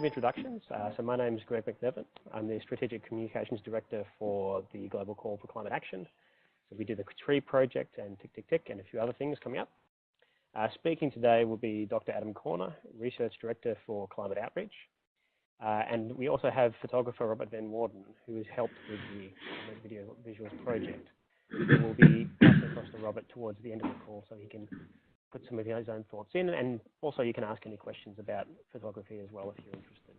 Introductions. So my name is Greg McNevin. I'm the Strategic Communications Director for the Global Call for Climate Action. So we do the Tree Project and Tick Tick Tick and a few other things coming up. Speaking today will be Dr. Adam Corner, Research Director for Climate Outreach. And we also have photographer Robert Van Warden, who has helped with the video visuals project. And we'll be passing across to Robert towards the end of the call so he can put some of his own thoughts in, and also you can ask any questions about photography as well if you're interested.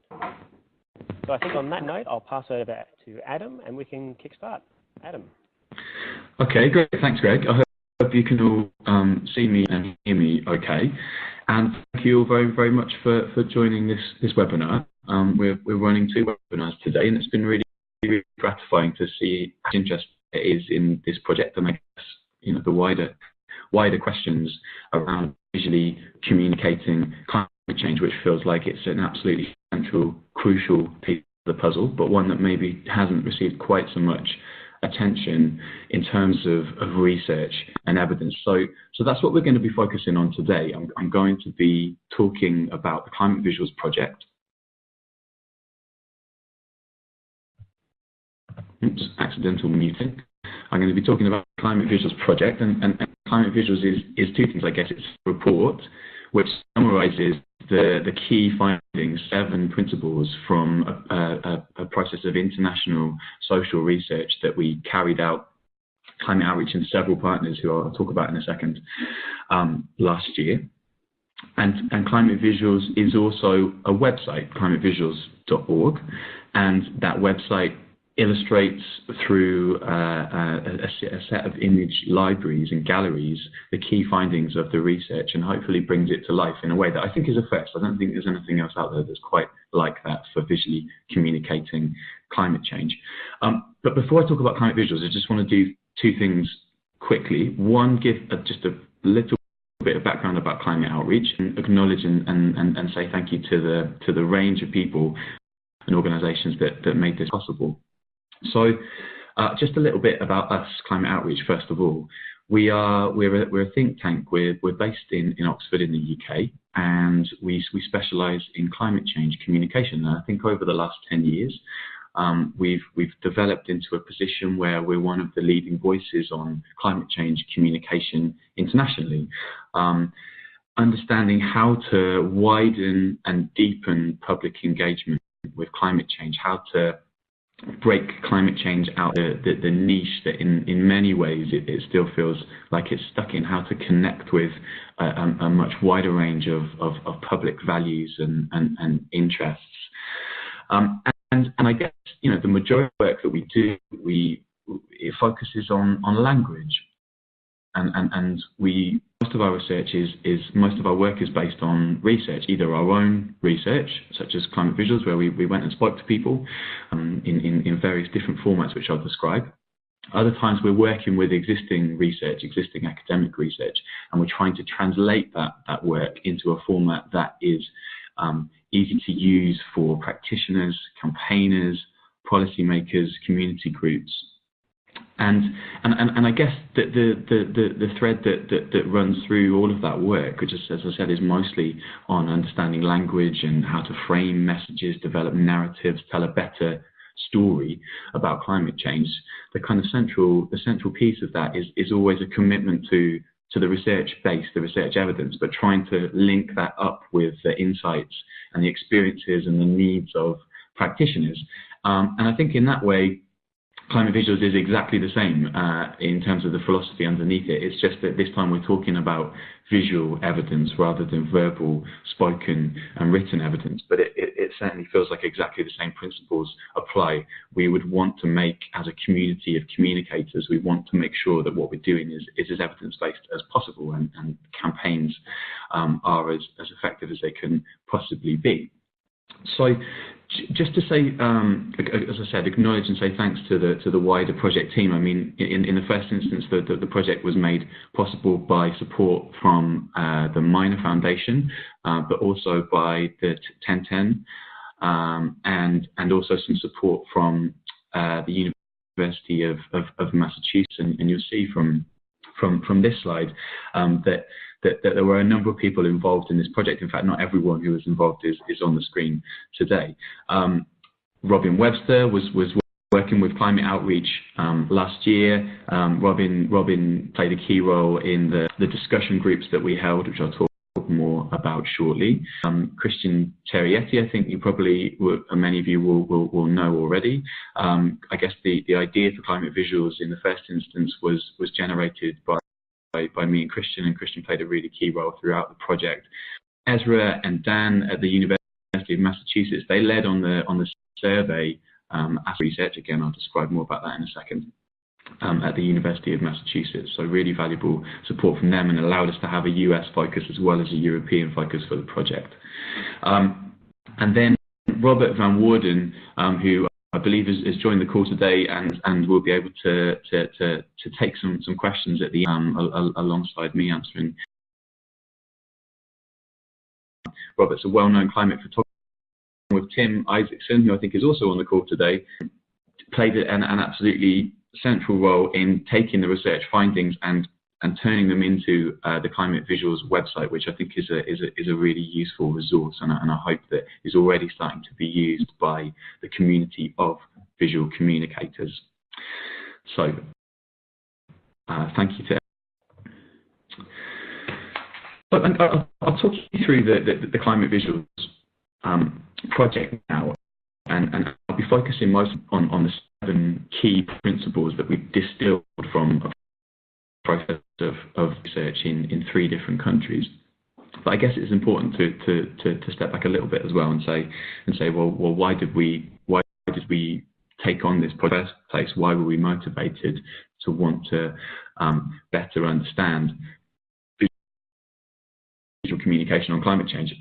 So I think on that note, I'll pass over to Adam and we can kickstart. Adam. Okay, great. Thanks, Greg. I hope you can all see me and hear me okay. And thank you all very, very much for joining this webinar. We're running 2 webinars today, and it's been really, really gratifying to see how interested it is in this project, and I guess, you know, the wider questions around visually communicating climate change, which feels like it's an absolutely central, crucial piece of the puzzle, but one that maybe hasn't received quite so much attention in terms of research and evidence. So that's what we're going to be focusing on today. I'm going to be talking about the Climate Visuals Project. Oops, accidental muting. I'm going to be talking about the Climate Visuals Project, and Climate Visuals is 2 things, I guess. It's a report which summarizes the key findings, 7 principles from a process of international social research that we carried out, climate outreach, and several partners who I'll talk about in a second, last year. And Climate Visuals is also a website, climatevisuals.org, and that website illustrates through a set of image libraries and galleries the key findings of the research, and hopefully brings it to life in a way that I think is a first. I don't think there's anything else out there that's quite like that for visually communicating climate change. But before I talk about Climate Visuals, I just want to do 2 things quickly. One, give just a little bit of background about climate outreach, and acknowledge and say thank you to the range of people and organisations that made this possible. So just a little bit about us, Climate Outreach, first of all. We're a think tank. We're based in Oxford in the UK, and we specialise in climate change communication. And I think over the last 10 years, we've developed into a position where we're one of the leading voices on climate change communication internationally. Understanding how to widen and deepen public engagement with climate change, how to break climate change out the niche that in many ways it still feels like it's stuck in, how to connect with a much wider range of public values and interests. And I guess, you know, the majority of work that we do, it focuses on language. And most of our research most of our work is based on research, either our own research, such as Climate Visuals, where we went and spoke to people in various different formats, which I'll describe. Other times we're working with existing research, existing academic research, and we're trying to translate that work into a format that is easy to use for practitioners, campaigners, policymakers, community groups. And I guess that the thread that runs through all of that work, which is, as I said, is mostly on understanding language and how to frame messages, develop narratives, tell a better story about climate change. The kind of central piece of that is always a commitment to the research base, the research evidence, but trying to link that up with the insights and the experiences and the needs of practitioners. And I think in that way, Climate Visuals is exactly the same in terms of the philosophy underneath it. It's just that this time we're talking about visual evidence rather than verbal, spoken and written evidence. But it certainly feels like exactly the same principles apply. We would want to make, as a community of communicators, we want to make sure that what we're doing is as evidence-based as possible, and campaigns are as effective as they can possibly be. So just to say, as I said, acknowledge and say thanks to the wider project team. I mean, in the first instance, the project was made possible by support from the Minor Foundation, but also by the 1010, and also some support from the University of Massachusetts. And you'll see from this slide that that there were a number of people involved in this project. In fact, not everyone who was involved is on the screen today. Robin Webster was working with climate outreach last year. Robin played a key role in the discussion groups that we held, which I'll talk more about shortly. Christian Terrietti, I think you probably many of you will know already. I guess the idea for climate visuals in the first instance was generated by me and Christian played a really key role throughout the project. Ezra and Dan at the University of Massachusetts, they led on the survey as research. Again, I'll describe more about that in a second. At the University of Massachusetts, so really valuable support from them, and allowed us to have a US focus as well as a European focus for the project. And then Robert Van Woerden, who I believe has joined the call today and will be able to take some questions at the alongside me answering. Robert's a well-known climate photographer with Tim Isaacson, who I think is also on the call today, played an absolutely central role in taking the research findings and turning them into the Climate Visuals website, which I think is a really useful resource, and I hope that is already starting to be used by the community of visual communicators. So thank you to. But I'll talk you through the Climate Visuals project now, and I'll be focusing most on the 7 key principles that we've distilled from a process of research in 3 different countries. But I guess it's important to step back a little bit as well and say, well, why did we take on this project in the first place? Why were we motivated to want to better understand visual communication on climate change?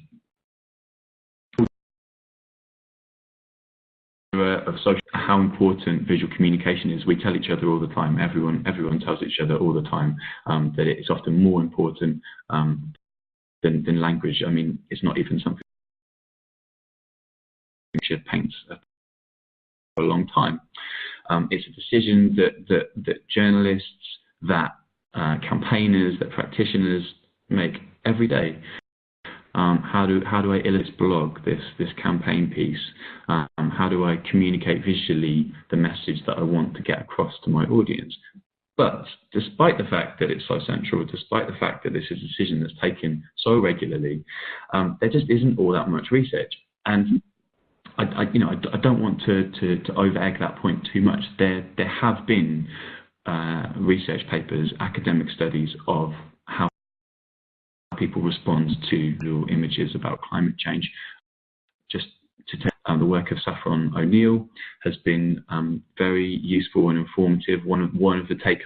Of social, how important visual communication is. We tell each other all the time. Everyone tells each other all the time that it is often more important than language. I mean, it's not even something picture paints for a long time. It's a decision that journalists, that campaigners, that practitioners make every day. How do I illustrate this blog, this campaign piece? How do I communicate visually the message that I want to get across to my audience? But despite the fact that it's so central, despite the fact that this is a decision that's taken so regularly, there just isn't all that much research. And I don't want to over-egg that point too much. There have been research papers, academic studies of how people respond to little images about climate change. Just to take the work of Saffron O'Neill has been very useful and informative. One of the take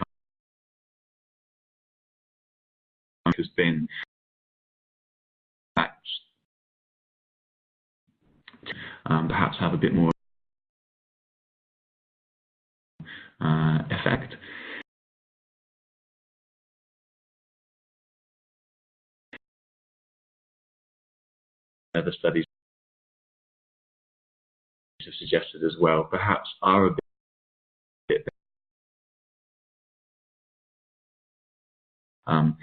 home has been that perhaps have a bit more effect. Other studies have suggested as well, perhaps are a bit.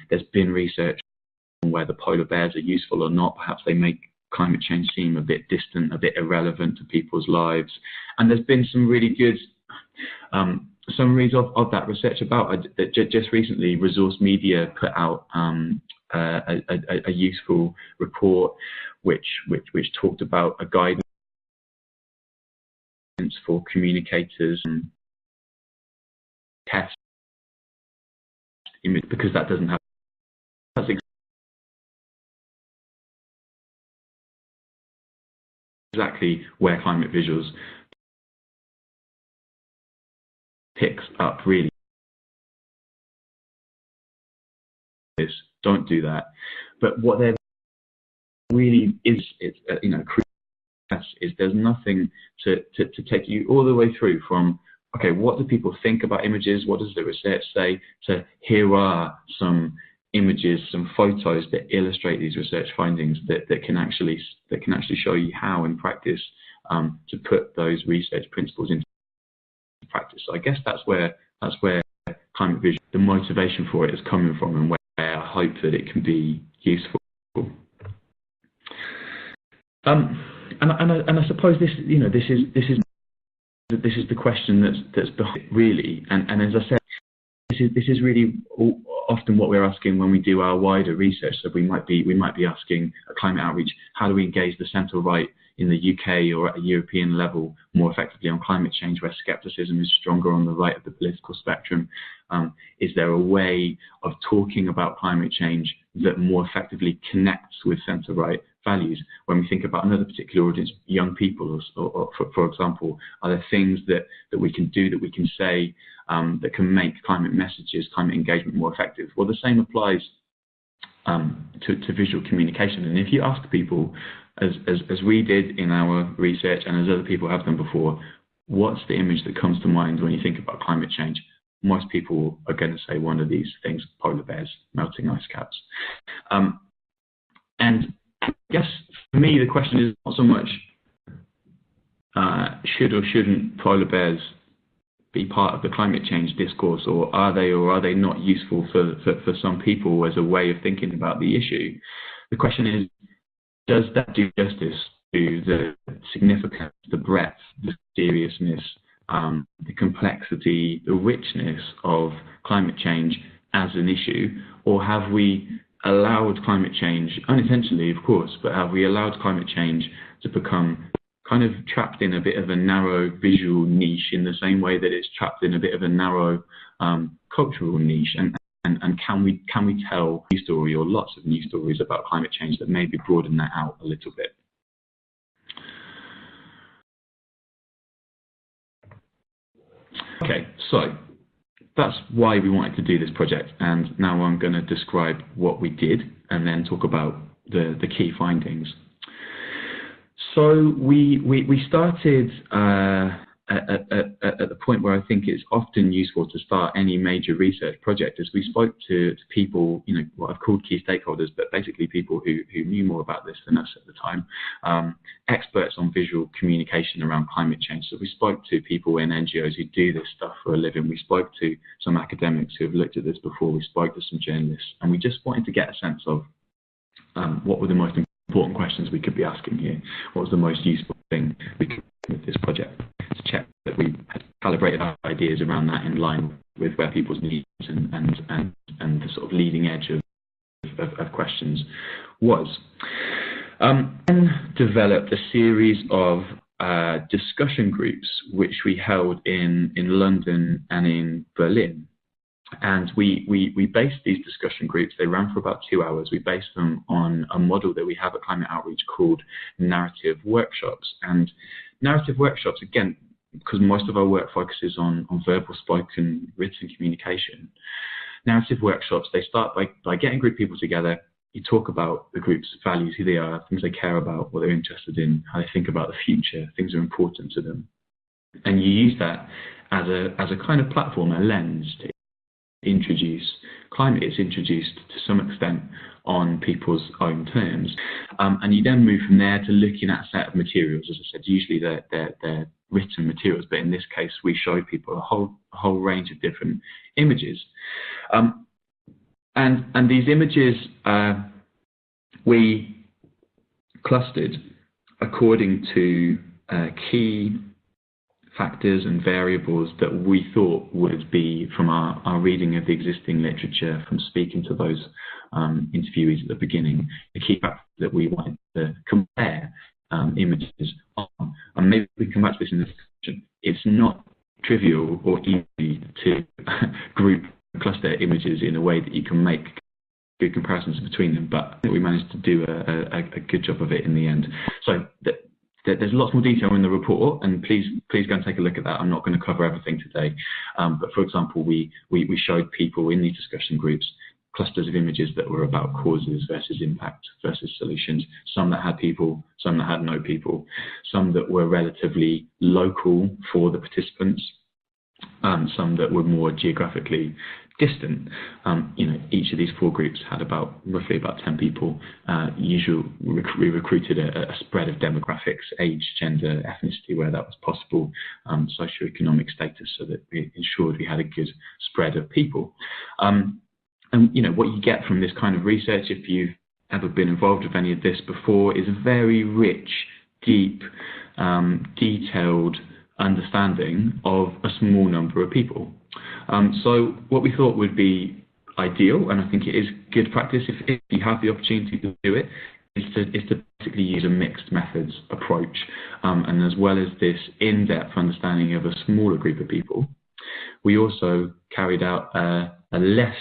There's been research on whether polar bears are useful or not. Perhaps they make climate change seem a bit distant, a bit irrelevant to people's lives. And there's been some really good summaries of that research about that. Just recently, Resource Media put out a useful report which talked about a guidance for communicators and test image, because that doesn't have exactly where Climate Visuals picks up really. Don't do that. But what there really is there's nothing to take you all the way through from, okay, what do people think about images? What does the research say? To here are some images, some photos that illustrate these research findings that can actually show you how in practice to put those research principles into practice. So I guess that's where Climate Vision, the motivation for it is coming from, and where I hope that it can be useful. And I suppose this is the question that's behind it, really. And as I said, this is really often what we're asking when we do our wider research. So we might be asking at Climate Outreach, how do we engage the centre right in the UK or at a European level more effectively on climate change, where scepticism is stronger on the right of the political spectrum? Is there a way of talking about climate change that more effectively connects with centre right values? When we think about another particular audience, young people, or for example, are there things that we can do, that we can say, that can make climate messages, climate engagement more effective? Well, the same applies to visual communication. And if you ask people, as we did in our research and as other people have done before, what's the image that comes to mind when you think about climate change? Most people are going to say one of these things: polar bears, melting ice caps. And I guess for me, the question is not so much should or shouldn't polar bears be part of the climate change discourse, or are they not useful for some people as a way of thinking about the issue? The question is, does that do justice to the significance, the breadth, the seriousness, the complexity, the richness of climate change as an issue? Or have we allowed climate change, unintentionally of course, but have we allowed climate change to become kind of trapped in a bit of a narrow visual niche, in the same way that it's trapped in a bit of a narrow cultural niche? And can we tell a new story, or lots of new stories about climate change that maybe broaden that out a little bit? Okay, so that's why we wanted to do this project, and now I'm going to describe what we did and then talk about the key findings. So we started at the point where I think it's often useful to start any major research project, as we spoke to people, what I've called key stakeholders, but basically people who knew more about this than us at the time, experts on visual communication around climate change. So we spoke to people in NGOs who do this stuff for a living. We spoke to some academics who have looked at this before. We spoke to some journalists, and we just wanted to get a sense of what were the most important questions we could be asking here. What was the most useful thing we could do with this project, to check that we had calibrated our ideas around that in line with where people's needs and the sort of leading edge of questions was. Then developed a series of discussion groups which we held in London and in Berlin. And we based these discussion groups, they ran for about 2 hours. We based them on a model that we have at Climate Outreach called narrative workshops. And narrative workshops, again, because most of our work focuses on verbal, spoken, written communication. Narrative workshops, they start by getting a group of people together. You talk about the group's values, who they are, things they care about, what they're interested in, how they think about the future, things that are important to them. And you use that as a kind of platform, a lens to introduce climate. It's introduced to some extent on people's own terms, and you then move from there to looking at a set of materials. As I said, usually they're written materials, but in this case we showed people a whole range of different images, and these images we clustered according to key factors and variables that we thought would be, from our reading of the existing literature, from speaking to those interviewees at the beginning, the key factors that we wanted to compare images on. And maybe we can come back to this in the discussion. It's not trivial or easy to group cluster images in a way that you can make good comparisons between them, but I think we managed to do a good job of it in the end. So there's lots more detail in the report, and please go and take a look at that. I'm not going to cover everything today, but for example, we showed people in these discussion groups clusters of images that were about causes versus impact versus solutions, some that had people, some that had no people, some that were relatively local for the participants, some that were more geographically distant. Each of these 4 groups had roughly about 10 people. We recruited a spread of demographics, age, gender, ethnicity, where that was possible, socioeconomic status, so that we ensured we had a good spread of people. And what you get from this kind of research, if you've ever been involved with any of this before, is a very rich, deep, detailed understanding of a small number of people. So what we thought would be ideal, and I think it is good practice if you have the opportunity to do it, is to basically use a mixed methods approach. And as well as this in-depth understanding of a smaller group of people, we also carried out a less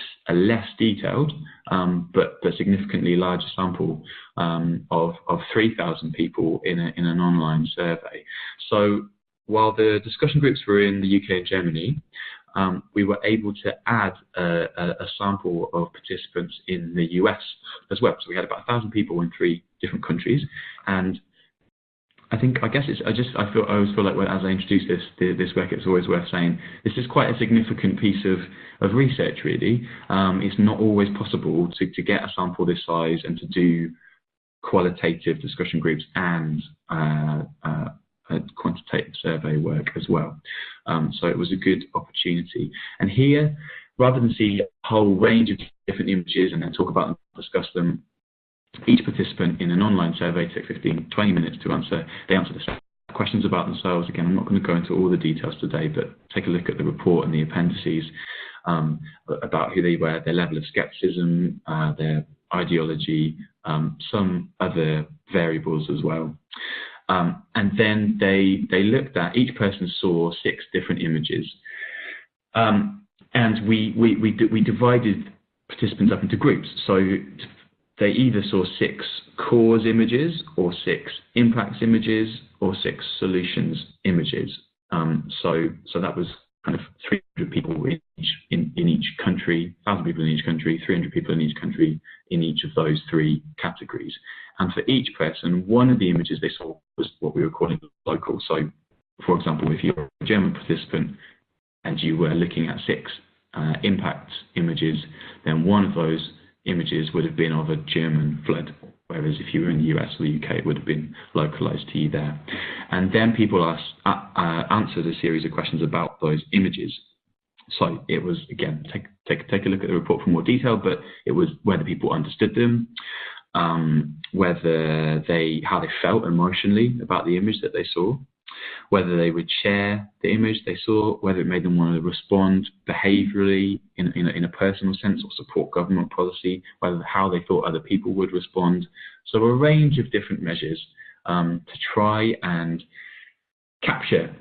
detailed but significantly larger sample of 3,000 people in an online survey. So while the discussion groups were in the UK and Germany, we were able to add a sample of participants in the US as well. So we had about 1,000 people in 3 different countries, and I always feel like as I introduce this work, it's always worth saying this is quite a significant piece of research, really. It's not always possible to get a sample this size and to do qualitative discussion groups and quantitative survey work as well. So it was a good opportunity. And here, rather than see a whole range of different images and then talk about them, discuss them, each participant in an online survey took 15, 20 minutes to answer. They answered the questions about themselves. Again, I'm not going to go into all the details today, but take a look at the report and the appendices about who they were, their level of skepticism, their ideology, some other variables as well. And then they looked at, each person saw 6 different images. And we divided participants up into groups. So they either saw 6 cause images, or 6 impacts images, or 6 solutions images. So that was kind of 300 people in each country, 1,000 people in each country, 300 people in each country in each of those 3 categories. And for each person, one of the images they saw was what we were calling local. So, for example, if you're a German participant and you were looking at 6 impact images, then one of those images would have been of a German flood, whereas if you were in the US or the UK, it would have been localized to you there. And then people answered a series of questions about those images. So it was, again, take a look at the report for more detail, but it was whether people understood them, how they felt emotionally about the image that they saw, whether they would share the image they saw, whether it made them want to respond behaviourally in a personal sense or support government policy, how they thought other people would respond. So a range of different measures to try and capture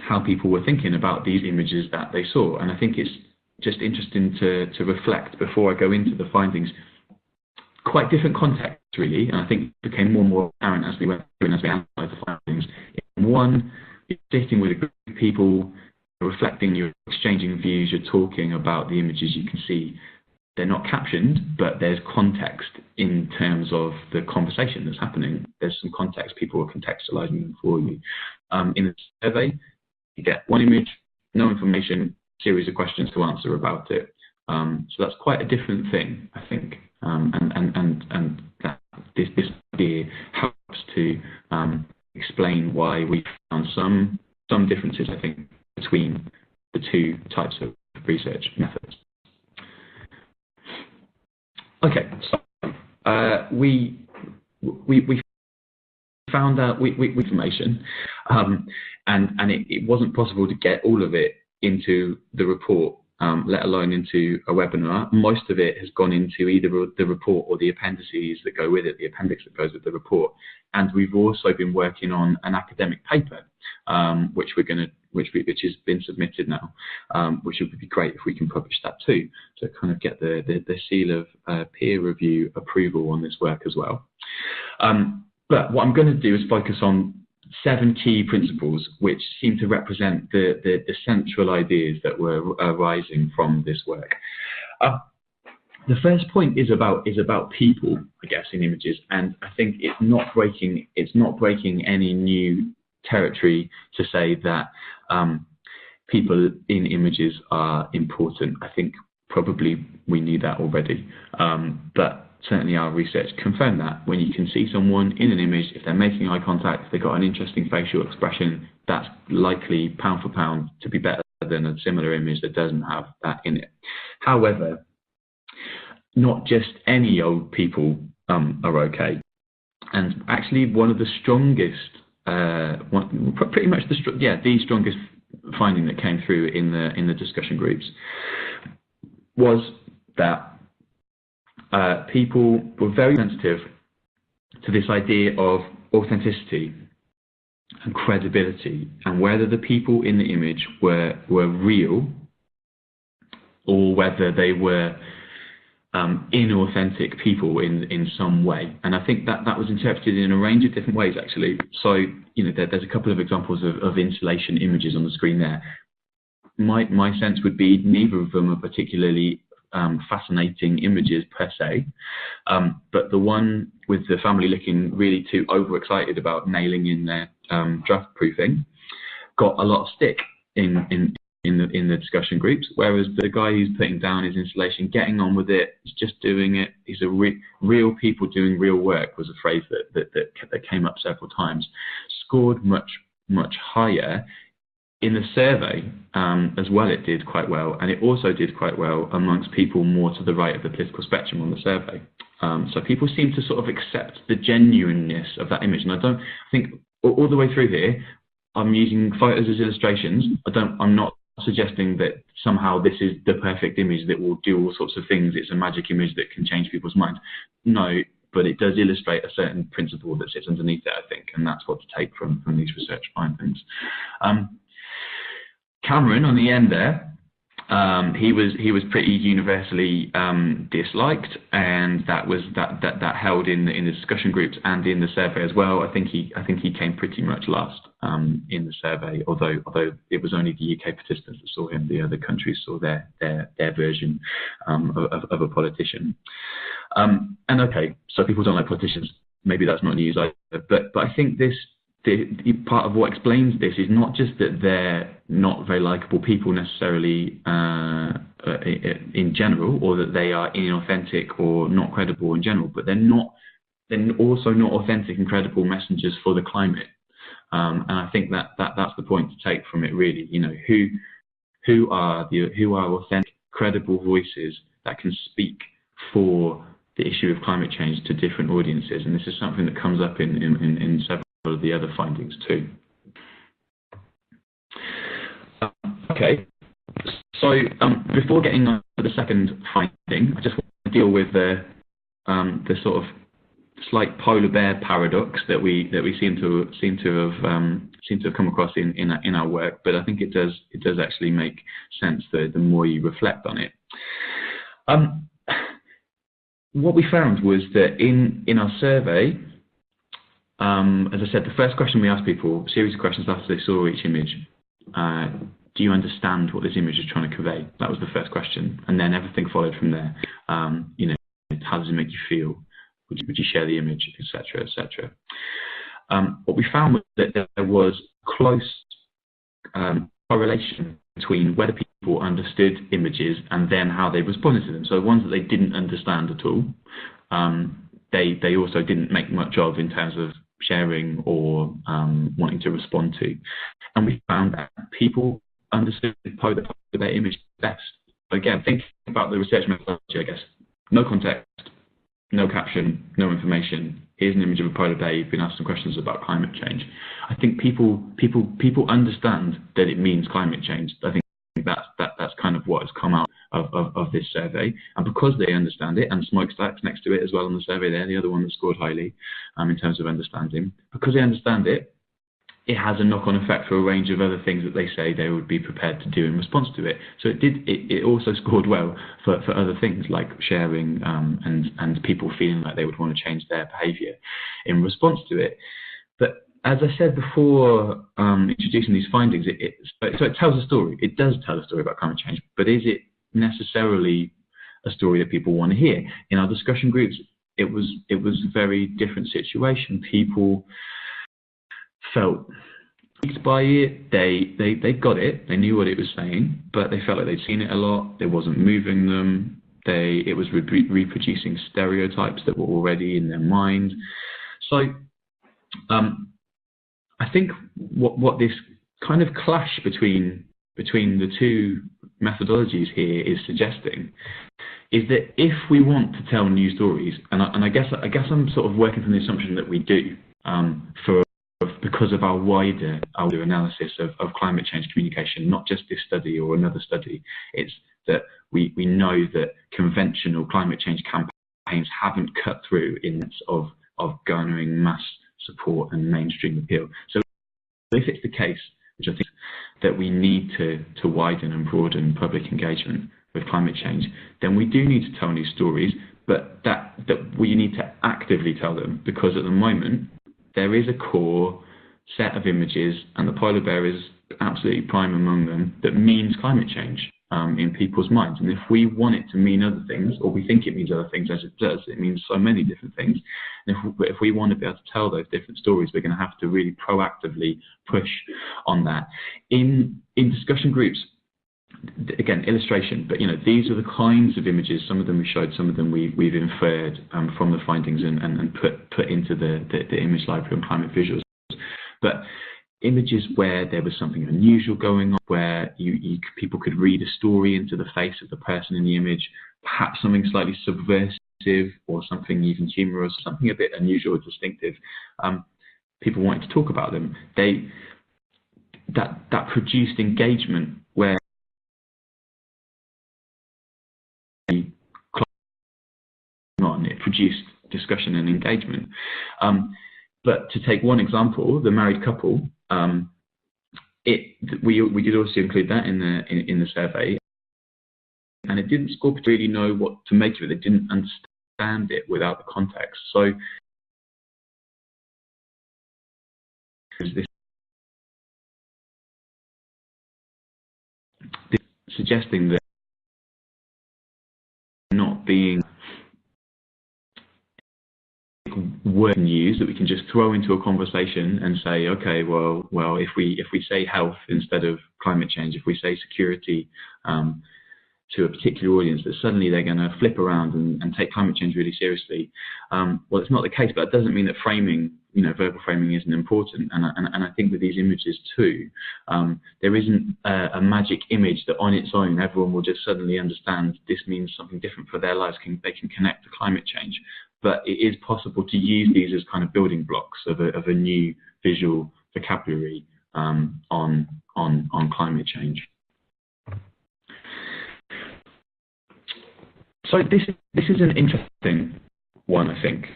how people were thinking about these images that they saw. And I think it's just interesting to reflect before I go into the findings. Quite different context, really, and I think it became more and more apparent as we went through and as we analysed the findings. In one, you're sitting with a group of people, reflecting, you're exchanging views, you're talking about the images you can see. They're not captioned, but there's context in terms of the conversation that's happening. There's some context, people are contextualising them for you. In the survey, you get one image, no information, series of questions to answer about it. So that's quite a different thing, I think. And that this idea helps to explain why we found some differences, I think, between the 2 types of research methods. Okay, so we found out information, and it wasn't possible to get all of it into the report, let alone into a webinar. Most of it has gone into either the report or the appendices that go with it, the appendix that goes with the report. And we've also been working on an academic paper, which has been submitted now, which would be great if we can publish that too, to kind of get the seal of peer review approval on this work as well. But what I'm going to do is focus on 7 key principles which seem to represent the central ideas that were arising from this work. The first point is about people, I guess, in images, and I think it's not breaking any new territory to say that people in images are important. I think probably we knew that already, but certainly our research confirmed that. When you can see someone in an image, if they're making eye contact, if they've got an interesting facial expression, that's likely pound for pound to be better than a similar image that doesn't have that in it. However, not just any old people are okay. And actually, one of the strongest, pretty much the strongest finding that came through in the discussion groups was that people were very sensitive to this idea of authenticity and credibility, and whether the people in the image were real or whether they were inauthentic people in some way. And I think that was interpreted in a range of different ways, actually. So, there's a couple of examples of installation images on the screen there. My sense would be neither of them are particularly fascinating images per se, but the one with the family looking really too overexcited about nailing in their draft proofing got a lot of stick in the discussion groups, whereas the guy who's putting down his installation, getting on with it, is just doing it. He's real people doing real work was a phrase that came up several times. Scored much higher. In the survey as well, it did quite well, and it also did quite well amongst people more to the right of the political spectrum on the survey. So people seem to sort of accept the genuineness of that image, and I think all the way through here, I'm using photos as illustrations. I'm not suggesting that somehow this is the perfect image that will do all sorts of things. It's a magic image that can change people's minds. No, but it does illustrate a certain principle that sits underneath it, I think, and that's what to take from these research findings. Cameron, on the end there, he was pretty universally disliked, and that held in the discussion groups and in the survey as well. I think he came pretty much last in the survey, although it was only the UK participants that saw him. The other countries saw their version of a politician. And okay, so people don't like politicians. Maybe that's not news either. But I think the part of what explains this is not just that they're not very likable people necessarily in general, or that they are inauthentic or not credible in general, but they're also not authentic and credible messengers for the climate. And I think that's the point to take from it, really. Who are authentic, credible voices that can speak for the issue of climate change to different audiences, and this is something that comes up in several of the other findings too. Okay, so before getting on to the second finding, I just want to deal with the sort of slight polar bear paradox that we seem to have come across in our work. But I think it does actually make sense the more you reflect on it. What we found was that in our survey, as I said, the first question we asked people, a series of questions after they saw each image, do you understand what this image is trying to convey? That was the first question, and then everything followed from there. How does it make you feel? Would you share the image, etc., etc. What we found was that there was close correlation between whether people understood images and then how they responded to them. So the ones that they didn't understand at all, they also didn't make much of in terms of sharing or wanting to respond to. And we found that people understood their image best. Again, thinking about the research methodology, I guess, no context, no caption, no information. Here's an image of a polar bear. You've been asked some questions about climate change. I think people understand that it means climate change. I think that's kind of what has come out of this survey. And because they understand it, and smokestacks next to it as well on the survey there, the other one that scored highly in terms of understanding, because they understand it, it has a knock-on effect for a range of other things that they say they would be prepared to do in response to it. So it also scored well for other things like sharing and people feeling like they would want to change their behaviour in response to it. But as I said before, introducing these findings, so it tells a story. It does tell a story about climate change, but is it necessarily a story that people want to hear? In our discussion groups, it was a very different situation. People felt intrigued by it. They got it. They knew what it was saying, but they felt like they'd seen it a lot. It wasn't moving them. It was reproducing stereotypes that were already in their mind. So I think what this kind of clash between the two methodologies here is suggesting is that if we want to tell new stories, and I guess I'm sort of working from the assumption that we do, because of our wider analysis of climate change communication, not just this study or another study. It's that we know that conventional climate change campaigns haven't cut through in sense of garnering mass support and mainstream appeal. So if it's the case, which I think that we need to widen and broaden public engagement with climate change, then we do need to tell new stories, but that we need to actively tell them, because at the moment there is a core set of images, and the polar bear is absolutely prime among them, that means climate change in people's minds. And if we want it to mean other things, or we think it means other things, as it does, it means so many different things. And if we want to be able to tell those different stories, we're going to have to really proactively push on that. In discussion groups, again, illustration, but these are the kinds of images. Some of them we showed, some of them we've inferred from the findings and put into the image library on climate visuals. But images where there was something unusual going on, where people could read a story into the face of the person in the image, perhaps something slightly subversive or something even humorous, something a bit unusual or distinctive. People wanted to talk about them. That produced engagement where it produced discussion and engagement. But to take one example, the married couple, we did also include that in the survey, and it didn't score to really know what to make of it. They didn't understand it without the context. So this suggesting that not being word news that we can just throw into a conversation and say, okay, well, if we say health instead of climate change, if we say security to a particular audience, that suddenly they're going to flip around and take climate change really seriously. Well, it's not the case, but it doesn't mean that framing, verbal framing isn't important. And I think with these images too, there isn't a magic image that on its own everyone will just suddenly understand this means something different for their lives. They can connect to climate change. But it is possible to use these as kind of building blocks of a new visual vocabulary on climate change. So this is an interesting one, I think.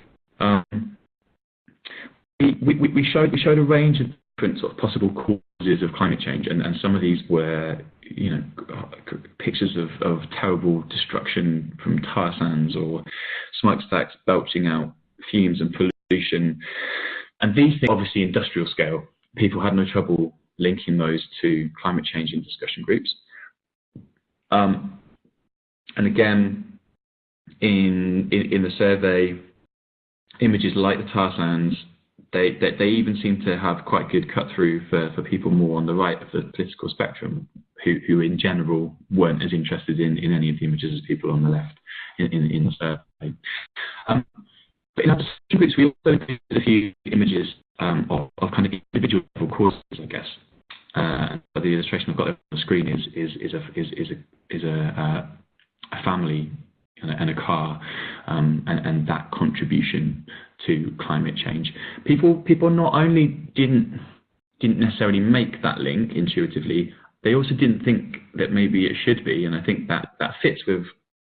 We showed a range of different sort of possible causes of climate change, and some of these were pictures of terrible destruction from tar sands or smokestacks belching out fumes and pollution. And these things, obviously industrial scale, people had no trouble linking those to climate change in discussion groups. And again, in the survey, images like the tar sands, they even seem to have quite good cut through for people more on the right of the political spectrum, who in general weren't as interested in any of the images as people on the left in the survey. But in our discussion groups, we also included a few images of kind of individual causes, I guess. The illustration I've got on the screen is a family and a car, and that contribution to climate change. People not only didn't necessarily make that link intuitively, they also didn't think that maybe it should be, and I think that fits with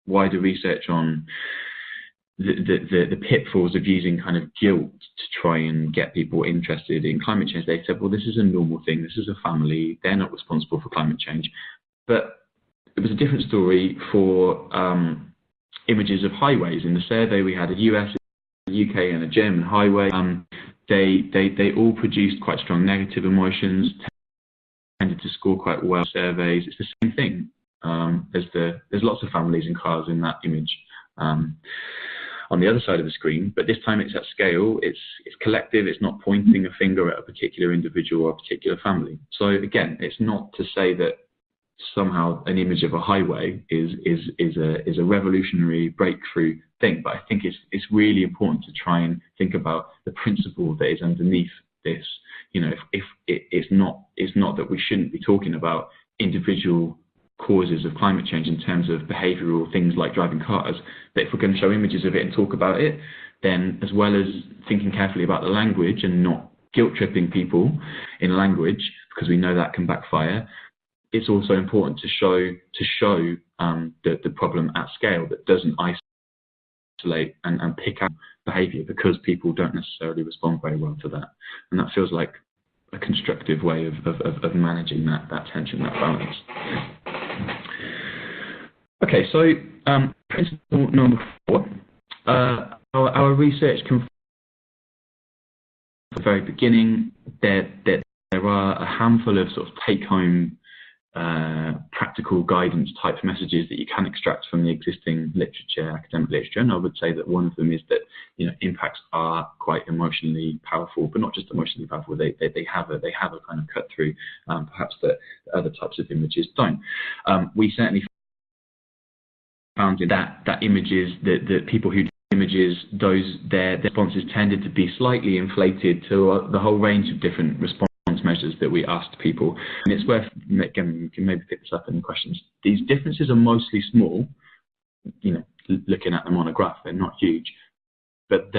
wider research on the pitfalls of using kind of guilt to try and get people interested in climate change. They said, well, this is a normal thing, this is a family, they're not responsible for climate change. But it was a different story for images of highways. In the survey, we had a US, a UK, and a German highway. They all produced quite strong negative emotions, tended to score quite well surveys. It's the same thing. There's lots of families and cars in that image on the other side of the screen, but this time it's at scale, it's collective, it's not pointing a finger at a particular individual or a particular family. So again, it's not to say that somehow an image of a highway is a revolutionary breakthrough thing, but I think it's really important to try and think about the principle that is underneath this. If it's not that we shouldn't be talking about individual causes of climate change in terms of behavioural things like driving cars. But if we're going to show images of it and talk about it, then as well as thinking carefully about the language and not guilt-tripping people in language, because we know that can backfire, it's also important to show the problem at scale that doesn't isolate and pick out behaviour, because people don't necessarily respond very well to that. And that feels like a constructive way of managing that tension, that balance. Okay, so principle number 4. Our research confirms at the very beginning that there are a handful of sort of take-home practical guidance type messages that you can extract from the existing literature, academic literature, and I would say that one of them is that impacts are quite emotionally powerful, but not just emotionally powerful. They have a kind of cut through, perhaps that other types of images don't. We certainly found that images that people who do images, their responses tended to be slightly inflated to the whole range of different response measures that we asked people. And it's worth, again, you can maybe pick this up in the questions. These differences are mostly small, looking at them on a graph, they're not huge, but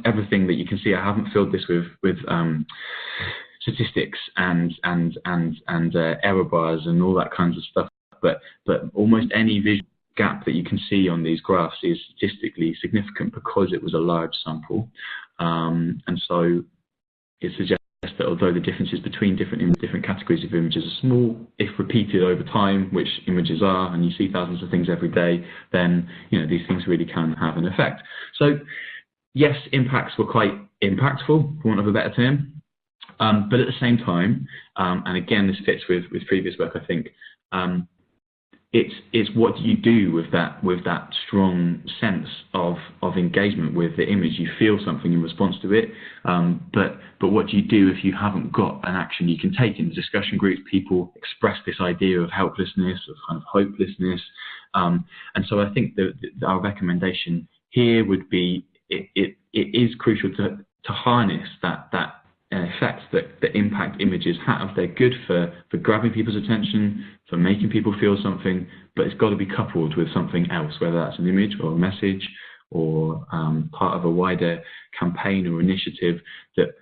everything that you can see, I haven't filled this with statistics and error bars and all that kinds of stuff, but almost any visual gap that you can see on these graphs is statistically significant because it was a large sample. And so it suggests that although the differences between different categories of images are small, if repeated over time, which images are, and you see thousands of things every day, then these things really can have an effect. So yes, impacts were quite impactful, for want of a better term, but at the same time, and again this fits with previous work, I think, it's what do you do with that strong sense of engagement with the image. You feel something in response to it, but what do you do if you haven't got an action you can take? In the discussion groups, people express this idea of helplessness, of kind of hopelessness, and so I think that our recommendation here would be it is crucial to harness that effects that impact images have. They're good for grabbing people's attention, for making people feel something, but it's got to be coupled with something else, whether that's an image or a message or part of a wider campaign or initiative that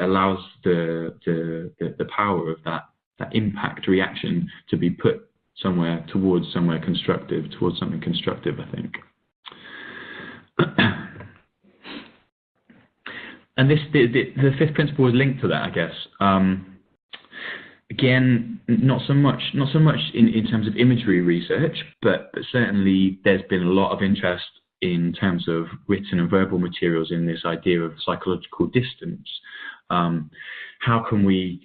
allows the power of that impact reaction to be put somewhere towards something constructive, I think. And the fifth principle is linked to that, I guess. Again, not so much in terms of imagery research, but certainly there's been a lot of interest in terms of written and verbal materials in this idea of psychological distance. How can we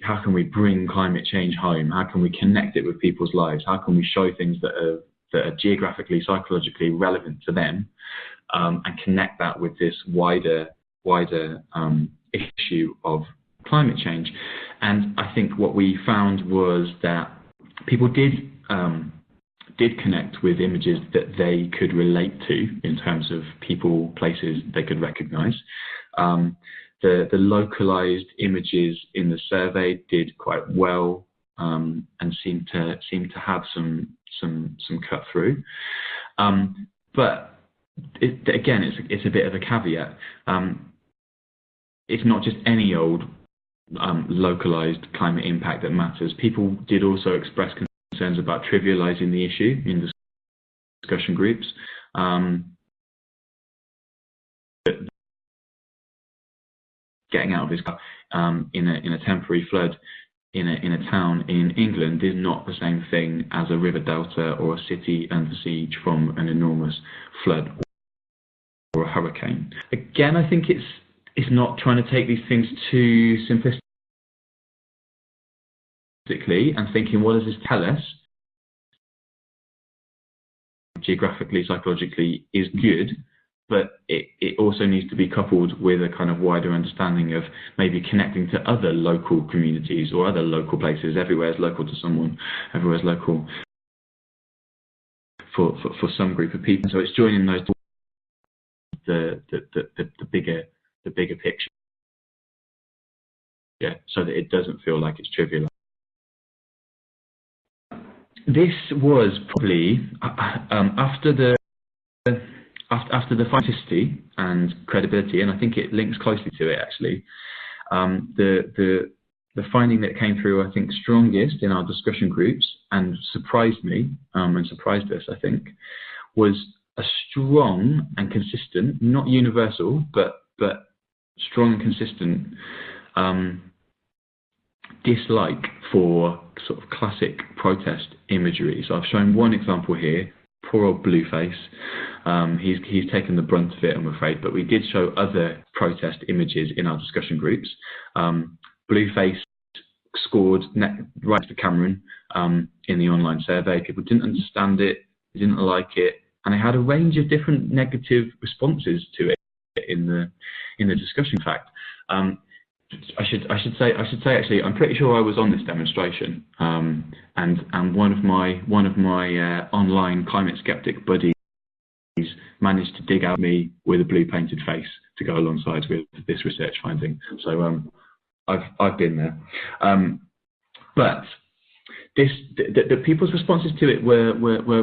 bring climate change home? How can we connect it with people's lives? How can we show things that are geographically, psychologically relevant to them, and connect that with this wider issue of climate change? And I think what we found was that people did connect with images that they could relate to in terms of people, places they could recognize. The localized images in the survey did quite well, and seemed to have some cut through. But again, it's a bit of a caveat. It's not just any old localized climate impact that matters. People did also express concerns about trivializing the issue in discussion groups. Getting out of his car in a temporary flood in a town in England is not the same thing as a river delta or a city under siege from an enormous flood or a hurricane. Again, I think it's not trying to take these things too simplistically and thinking, what does this tell us? Geographically, psychologically is good, but it also needs to be coupled with a kind of wider understanding of maybe connecting to other local communities or other local places. Everywhere is local to someone, everywhere is local for some group of people. So it's joining those the bigger picture, so that it doesn't feel like it's trivial. this was probably after the authenticity and credibility, and I think it links closely to it actually. The finding that came through, I think, strongest in our discussion groups and surprised me and surprised us, I think, was a strong and consistent, not universal, but strong and consistent dislike for sort of classic protest imagery. So I've shown one example here. Poor old Blueface. He's taken the brunt of it, I'm afraid, but we did show other protest images in our discussion groups. Blueface scored right to Cameron in the online survey. People didn't understand it, didn't like it, and they had a range of different negative responses to it in the discussion. In fact, I should say actually, I'm pretty sure I was on this demonstration, and one of my online climate skeptic buddies managed to dig out me with a blue painted face to go alongside with this research finding. So I've been there, but the people's responses to it were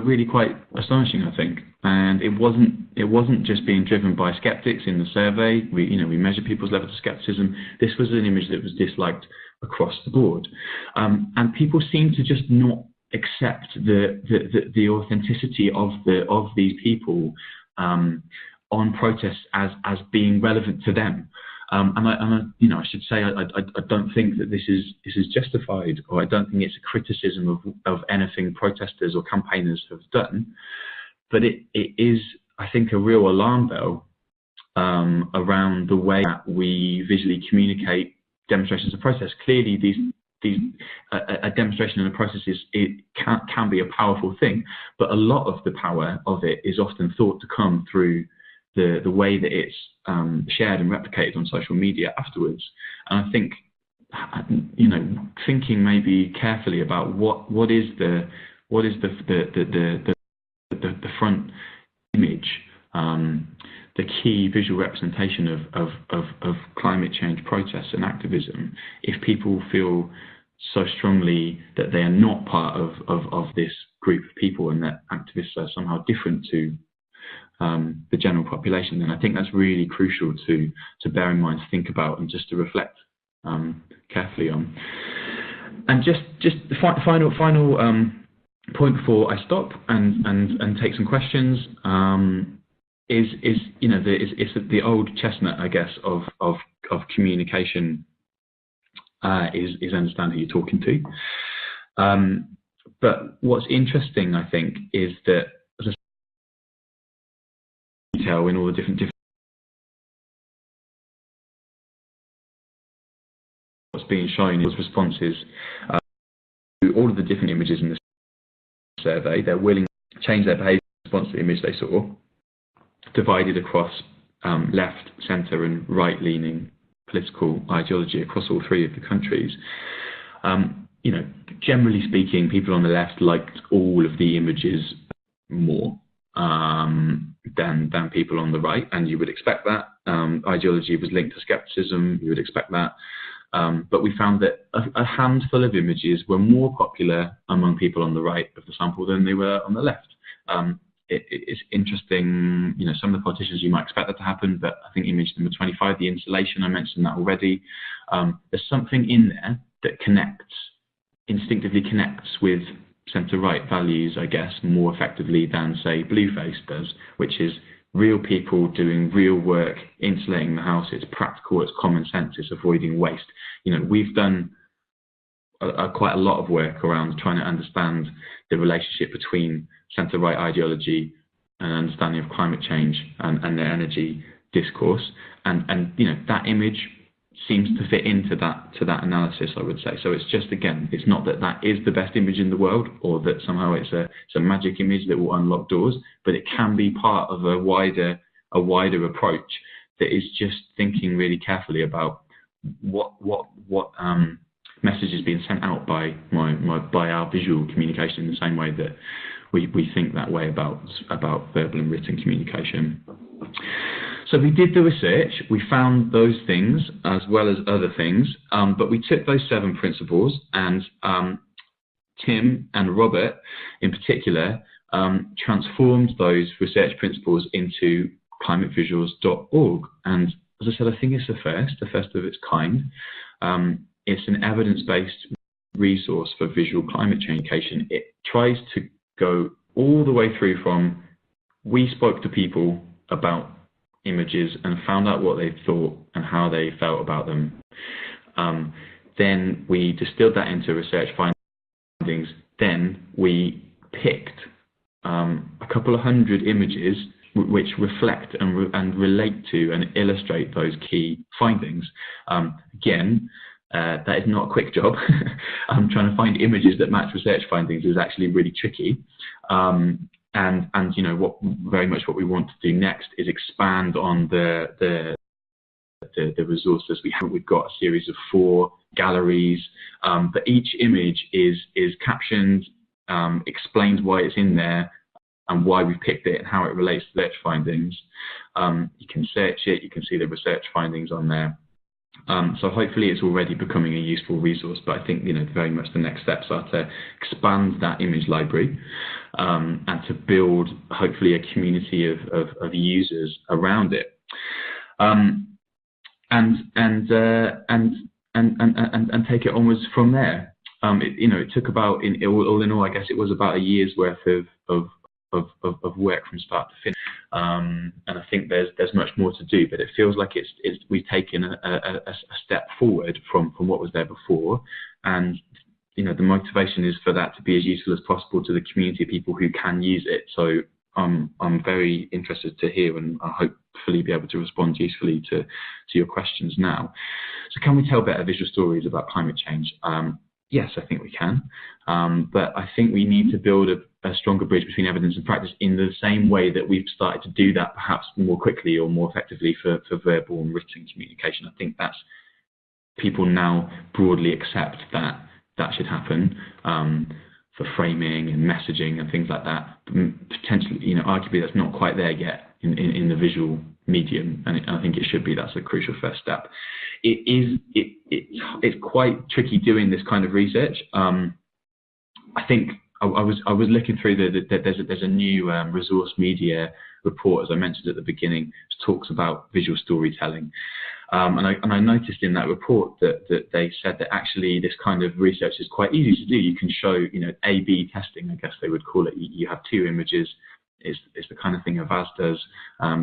really quite astonishing, I think. And it wasn't just being driven by skeptics in the survey. We measured people's level of skepticism. This was an image that was disliked across the board, and people seem to just not accept the authenticity of these people on protests as being relevant to them. I should say I don't think that this is justified, or I don't think it's a criticism of anything protesters or campaigners have done, but it is, I think, a real alarm bell around the way that we visually communicate demonstrations of protest. Clearly, a demonstration and a process can be a powerful thing, but a lot of the power of it is often thought to come through the way that it's shared and replicated on social media afterwards. And I think, thinking maybe carefully about what is the front image, the key visual representation of climate change protests and activism, if people feel so strongly that they are not part of this group of people and that activists are somehow different to the general population, then I think that's really crucial to bear in mind, to think about, and just to reflect carefully on. And just the final point before I stop and take some questions is the old chestnut, I guess, of communication is understand who you're talking to. But what's interesting, I think, is that detail in all the different what's being shown is responses to all of the different images in the survey. They're willing to change their behaviour in response to the image they saw, divided across left, centre and right-leaning political ideology across all three of the countries. Generally speaking, people on the left liked all of the images more than people on the right, and you would expect that. Ideology was linked to scepticism, you would expect that. But we found that a handful of images were more popular among people on the right of the sample than they were on the left. It's interesting, some of the politicians, you might expect that to happen, but I think image number 25, the insulation, I mentioned that already. There's something in there that instinctively connects with centre-right values, I guess, more effectively than, say, Blueface does, which is real people doing real work, insulating the house. It's practical, it's common sense, it's avoiding waste. We've done quite a lot of work around trying to understand the relationship between centre-right ideology and understanding of climate change and their energy discourse, and that image seems to fit into that analysis, I would say. So it's just, again, it's not that is the best image in the world, or that somehow it's a magic image that will unlock doors, but it can be part of a wider approach that is just thinking really carefully about what message is being sent out by our visual communication, in the same way that we think that way about verbal and written communication. So we did the research, we found those things as well as other things, but we took those 7 principles and Tim and Robert in particular transformed those research principles into climatevisuals.org. And as I said, I think it's the first of its kind. It's an evidence-based resource for visual climate change communication. It tries to go all the way through from we spoke to people about images and found out what they thought and how they felt about them. Then we distilled that into research findings. Then we picked a couple of hundred images which reflect and relate to and illustrate those key findings. Again, that is not a quick job. Trying to find images that match research findings is actually really tricky. And you know, very much what we want to do next is expand on the resources we have. We've got a series of 4 galleries, but each image is captioned, explains why it's in there and why we picked it and how it relates to search findings. You can search it, you can see the research findings on there. So hopefully it's already becoming a useful resource, but I think, you know, very much the next steps are to expand that image library and to build hopefully a community of users around it. And take it onwards from there. You know, it took about, all in all, I guess it was about a year's worth of work from start to finish. And I think there's much more to do, but it feels like we've taken a step forward from what was there before. And you know, the motivation is for that to be as useful as possible to the community of people who can use it. So I'm very interested to hear, and I hopefully be able to respond usefully to your questions now. So can we tell better visual stories about climate change? Yes, I think we can, but I think we need to build a stronger bridge between evidence and practice in the same way that we've started to do that perhaps more quickly or more effectively for verbal and written communication. I think that's, people now broadly accept that should happen for framing and messaging and things like that. Potentially, you know, arguably that's not quite there yet in the visual medium, and I think it should be. That's a crucial first step. It's quite tricky doing this kind of research. I think I was looking through there's a new resource media report, as I mentioned at the beginning, which talks about visual storytelling. And I noticed in that report that they said that actually this kind of research is quite easy to do. You can show, you know, A/B testing, I guess they would call it. You have 2 images. It's the kind of thing Avaz does.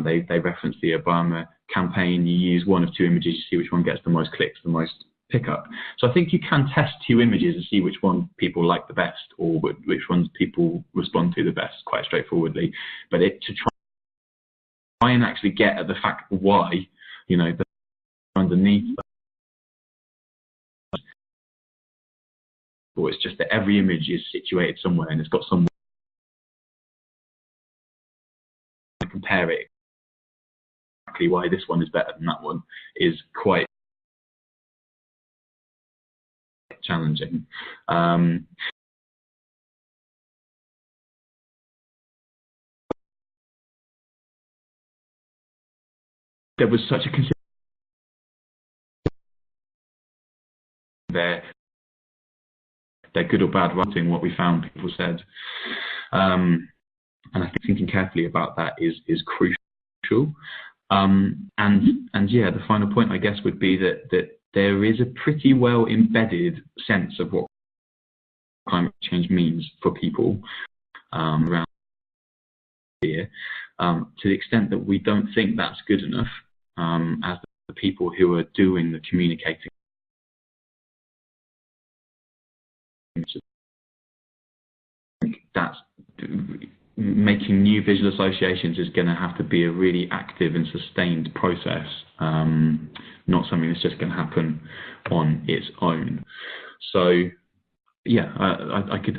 They reference the Obama campaign. You use one of 2 images, you see which one gets the most clicks, the most pickup. So I think you can test 2 images and see which one people like the best or which ones people respond to the best, quite straightforwardly. But to try and actually get at the fact why, you know, underneath, or it's just that every image is situated somewhere and it's got some to compare it. Exactly why this one is better than that one is quite challenging. There was such a consideration there. They're good or bad writing, what we found, people said. And I think thinking carefully about that is crucial. And yeah, the final point, I guess, would be that there is a pretty well embedded sense of what climate change means for people around here, to the extent that we don't think that's good enough as the people who are doing the communicating. That's making new visual associations is going to have to be a really active and sustained process, not something that's just going to happen on its own. So yeah, I could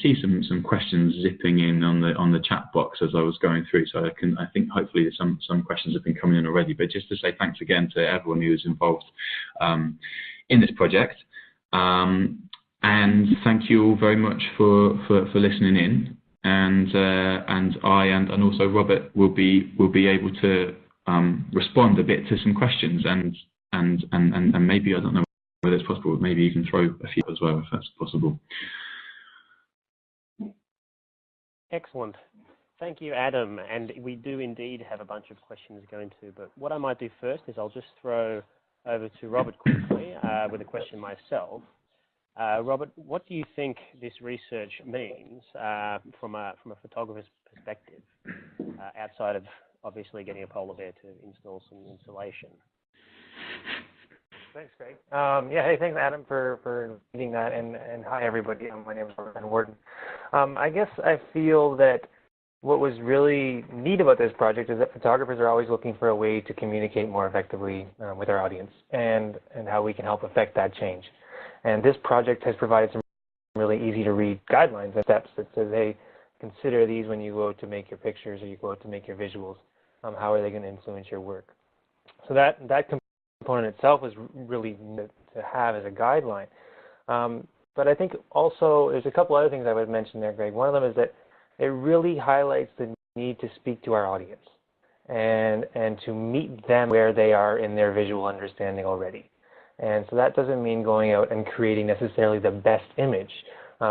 see some questions zipping in on the chat box as I was going through. So I think hopefully some questions have been coming in already. But just to say thanks again to everyone who is involved in this project. And thank you all very much for listening in. And I and also Robert will be able to respond a bit to some questions and maybe, I don't know whether it's possible, maybe even throw a few as well if that's possible. Excellent. Thank you, Adam. And we do indeed have a bunch of questions to go into, but what I might do first is I'll just throw over to Robert quickly with a question myself. Robert, what do you think this research means from a photographer's perspective, outside of obviously getting a polar bear to install some insulation? Thanks, Greg. Yeah, hey, thanks, Adam, for leading that, and hi, everybody. My name is Robert Warden. I guess I feel that what was really neat about this project is that photographers are always looking for a way to communicate more effectively with our audience, and how we can help affect that change. And this project has provided some really easy-to-read guidelines and steps that says, hey, consider these when you go to make your pictures or you go to make your visuals. How are they going to influence your work? So that component itself is really neat to have as a guideline. But I think also there's a couple other things I would mention there, Greg. One of them is that it really highlights the need to speak to our audience and to meet them where they are in their visual understanding already. And so that doesn't mean going out and creating necessarily the best image,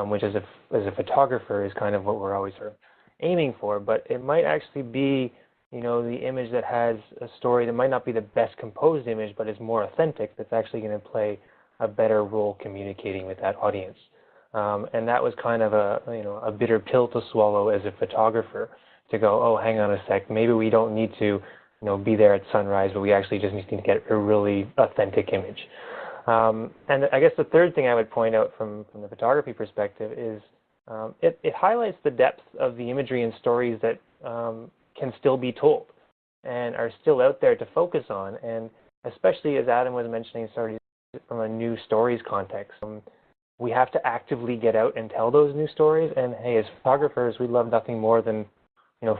which as a photographer is kind of what we're always sort of aiming for, but it might actually be, you know, the image that has a story that might not be the best composed image, but is more authentic, that's actually going to play a better role communicating with that audience. And that was kind of a bitter pill to swallow as a photographer, to go, oh, hang on a sec, maybe we don't need to, be there at sunrise, but we actually just need to get a really authentic image. And I guess the third thing I would point out from the photography perspective is it highlights the depth of the imagery and stories that can still be told and are still out there to focus on. And especially as Adam was mentioning, stories from a new stories context, we have to actively get out and tell those new stories. And hey, as photographers, we love nothing more than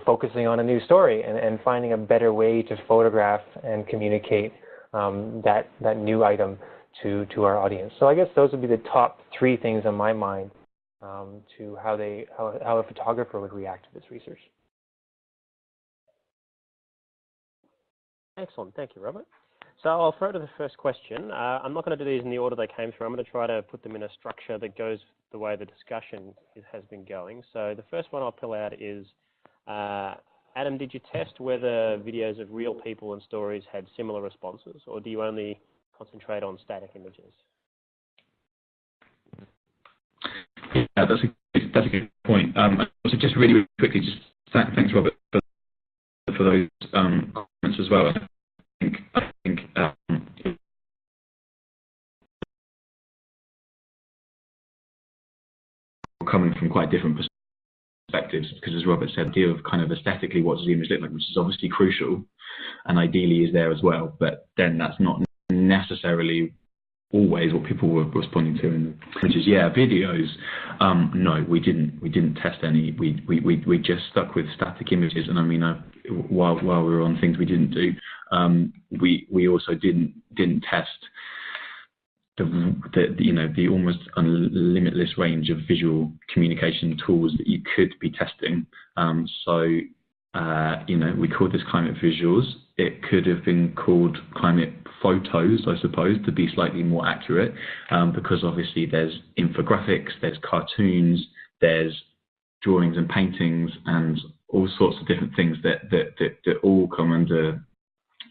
focusing on a new story and finding a better way to photograph and communicate that new item to our audience. So I guess those would be the top three things in my mind to how a photographer would react to this research. Excellent. Thank you, Robert. So I'll throw to the first question. I'm not going to do these in the order they came through. I'm going to try to put them in a structure that goes the way the discussion has been going. So the first one I'll pull out is, Adam, did you test whether videos of real people and stories had similar responses, or do you only concentrate on static images? Yeah, that's a good point. Also, just really quickly, thanks, Robert, for those comments as well. I think coming from quite different perspectives, because as Robert said, the idea of kind of aesthetically what does the image look like, which is obviously crucial and ideally is there as well, but then that's not necessarily always what people were responding to, which is videos. No, we didn't test any. We just stuck with static images, and I mean, while we were on things we didn't do, we also didn't test the almost limitless range of visual communication tools that you could be testing. We called this climate visuals. It could have been called climate photos, I suppose, to be slightly more accurate, because obviously there's infographics, there's cartoons, there's drawings and paintings, and all sorts of different things that all come under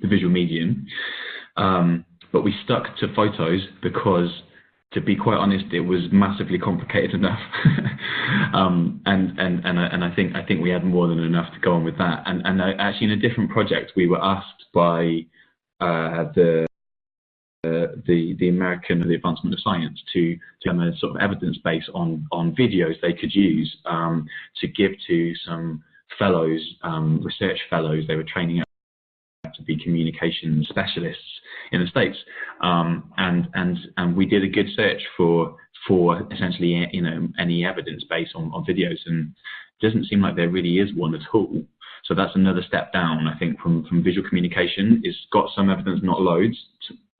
the visual medium. But we stuck to photos because, to be quite honest, it was massively complicated enough, and I think we had more than enough to go on with that. And actually, in a different project, we were asked by the American the Advancement of Science to have a sort of evidence base on videos they could use to give to some fellows, research fellows. They were training to be communication specialists in the States, and we did a good search for essentially any evidence based on videos, and it doesn't seem like there really is one at all. So that's another step down, I think, from visual communication. It's got some evidence, not loads.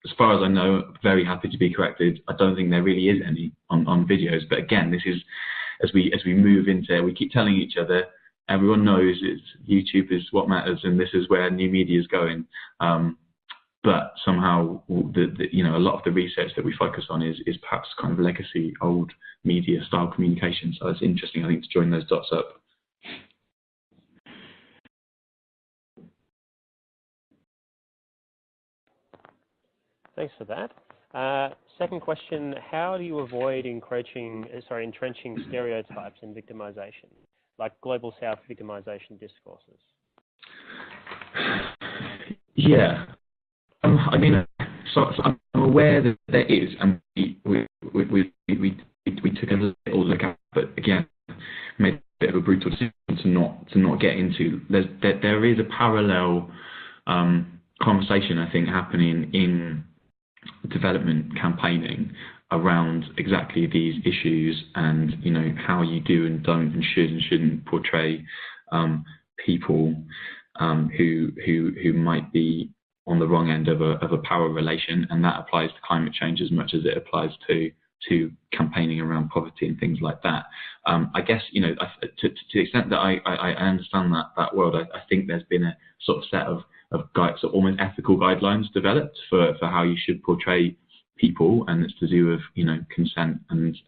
As far as I know, very happy to be corrected, I don't think there really is any on videos. But again, this is as we move into, we keep telling each other, everyone knows YouTube is what matters, and this is where new media is going. But somehow, a lot of the research that we focus on is perhaps kind of legacy, old media style communication. So it's interesting, I think, to join those dots up. Thanks for that. Second question, how do you avoid entrenching stereotypes and victimization, like Global South victimization discourses? Yeah. I mean, so I'm aware that there is, and we took a little look at, but again, made a bit of a brutal decision to not get into. There is a parallel conversation, I think, happening in development campaigning around exactly these issues, and how you do and don't and should and shouldn't portray people who might be on the wrong end of a power relation, and that applies to climate change as much as it applies to campaigning around poverty and things like that. I guess to the extent that I understand that world, I think there's been a sort of set of guides, sort of almost ethical guidelines developed for how you should portray people, and it's to do with consent and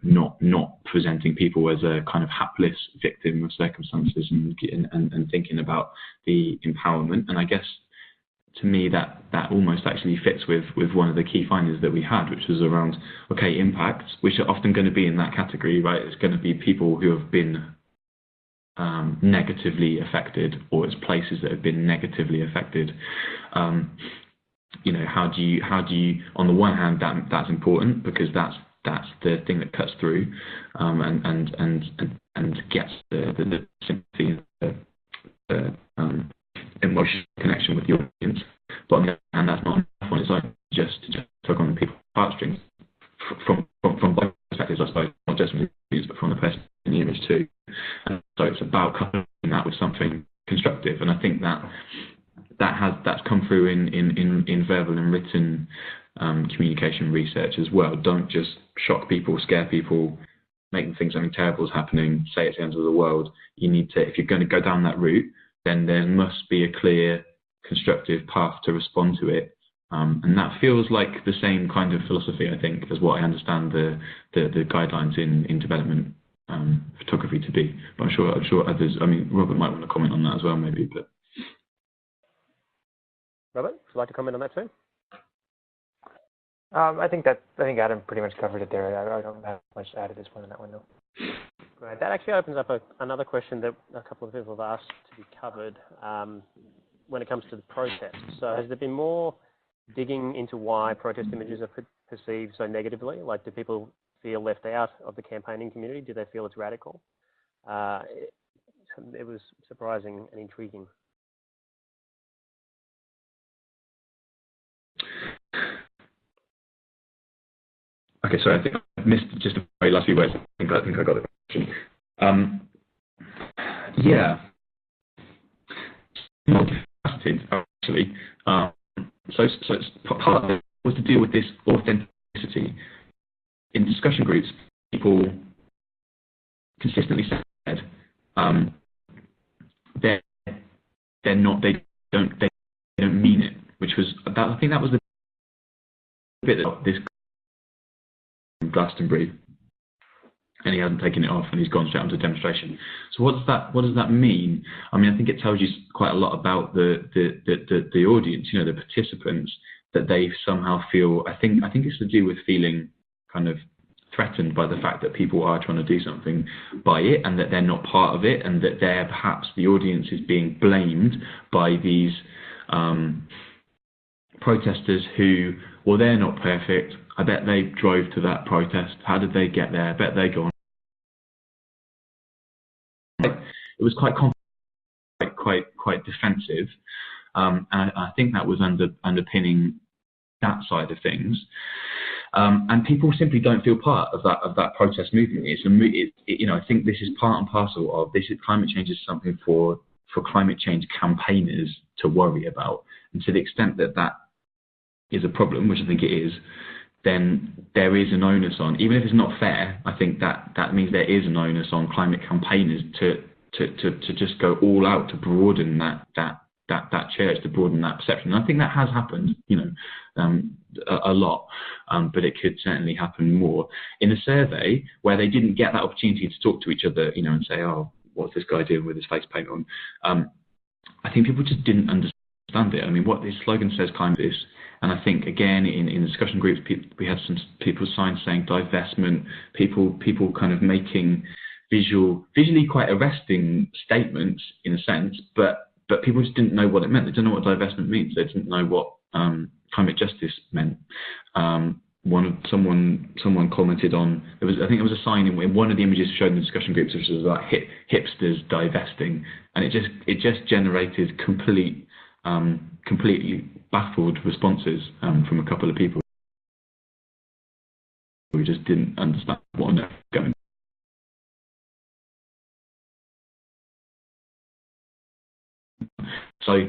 not presenting people as a kind of hapless victim of circumstances, and thinking about the empowerment. And I guess to me that almost actually fits with one of the key findings that we had, which was around impacts, which are often going to be in that category, right? It's going to be people who have been negatively affected, or it's places that have been negatively affected. How do you on the one hand, that's important because that's the thing that cuts through and gets the sympathy, the emotional connection with the audience. But on the other hand, that's not enough on its own, just to tug on the people's heartstrings from both perspectives, I suppose, not just from the audience, but from the person in the image too. And so it's about coupling that with something constructive, and I think that's come through in verbal and written communication research as well. Don't just shock people, scare people, make them think something terrible is happening, say it's the end of the world. You need to, if you're going to go down that route, then there must be a clear, constructive path to respond to it. And that feels like the same kind of philosophy, I think, as what I understand the guidelines in development photography to be. But I'm sure others. I mean, Robert might want to comment on that as well, maybe. But Robert, would you like to comment on that too? I think Adam pretty much covered it there. I don't have much to add at this point on that one, though. Right. That actually opens up another question that a couple of people have asked to be covered when it comes to the protest. So has there been more digging into why protest images are perceived so negatively? Like, do people feel left out of the campaigning community? Do they feel it's radical? It was surprising and intriguing. Okay, sorry, I think I missed just the very last few words. I think I got the question. Yeah. Multifaceted, actually. So it's part of it was to deal with this authenticity. In discussion groups, people consistently said they don't mean it, which was I think that was the bit of this Glastonbury, and he hasn't taken it off, and he's gone straight onto demonstration. So what does that mean? I mean, I think it tells you quite a lot about the audience, the participants, that they somehow feel. I think it's to do with feeling kind of threatened by the fact that people are trying to do something by it, and that they're not part of it, and that they're perhaps the audience is being blamed by these protesters who, well, they're not perfect. I bet they drove to that protest. How did they get there? I bet they go on. It was quite defensive, and I think that was underpinning that side of things. And people simply don't feel part of that protest movement. I think this is part and parcel of this. Climate change is something for climate change campaigners to worry about, and to the extent that is a problem, which I think it is, then there is an onus on, even if it's not fair, I think that means there is an onus on climate campaigners to just go all out to broaden that church, to broaden that perception. And I think that has happened, a lot, but it could certainly happen more. In a survey where they didn't get that opportunity to talk to each other, and say, oh, what's this guy doing with his face paint on? I think people just didn't understand understand it. I mean, what this slogan says kind of is, and I think again in discussion groups, we had some people signs saying divestment, people kind of making visually quite arresting statements in a sense, but people just didn't know what it meant. They didn't know what divestment means. They didn't know what climate justice meant. Someone commented on, I think it was a sign in one of the images shown in the discussion groups, which was about hipsters divesting, and it just generated completely baffled responses from a couple of people who just didn't understand what on earth was going on. So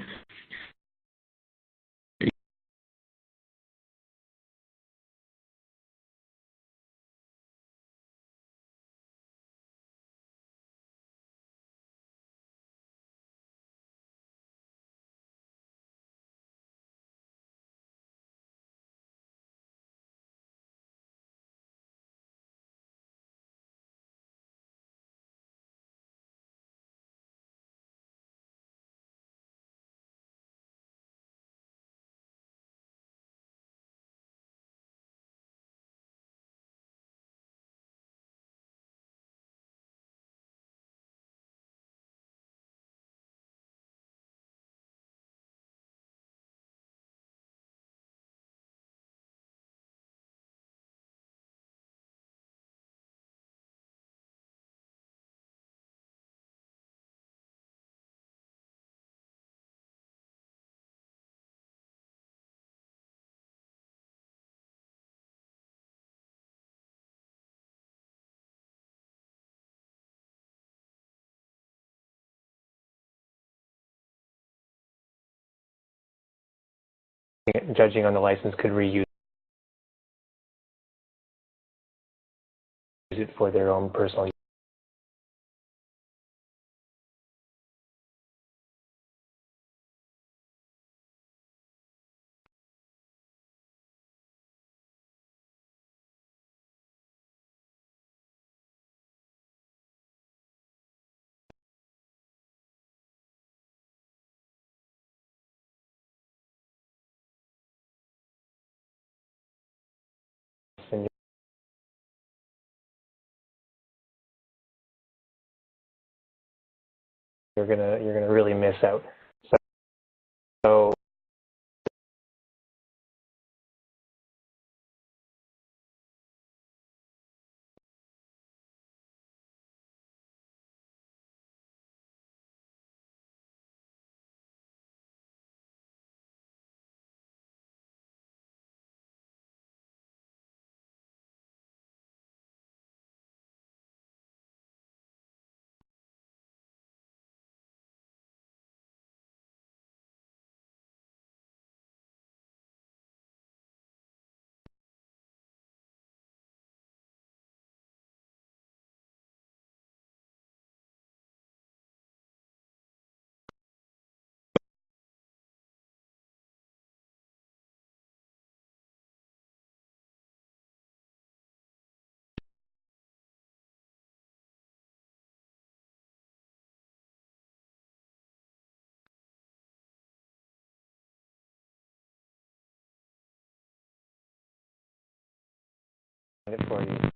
Judging on the license, could reuse it for their own personal use. And you're gonna really miss out. So it for you.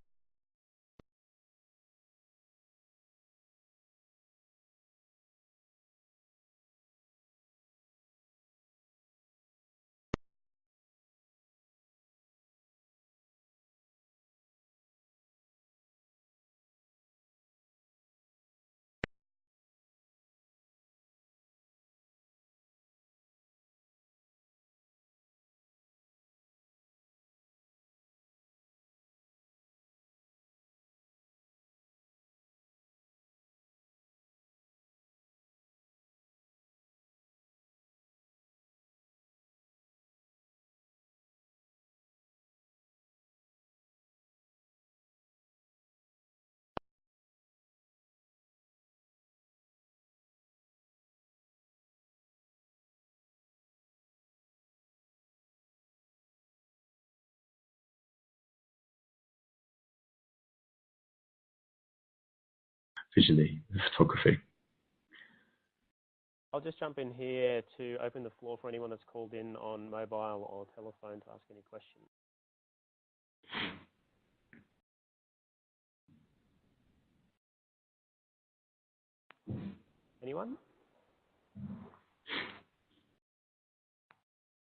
visually, the photography. I'll just jump in here to open the floor for anyone that's called in on mobile or telephone to ask any questions. Anyone?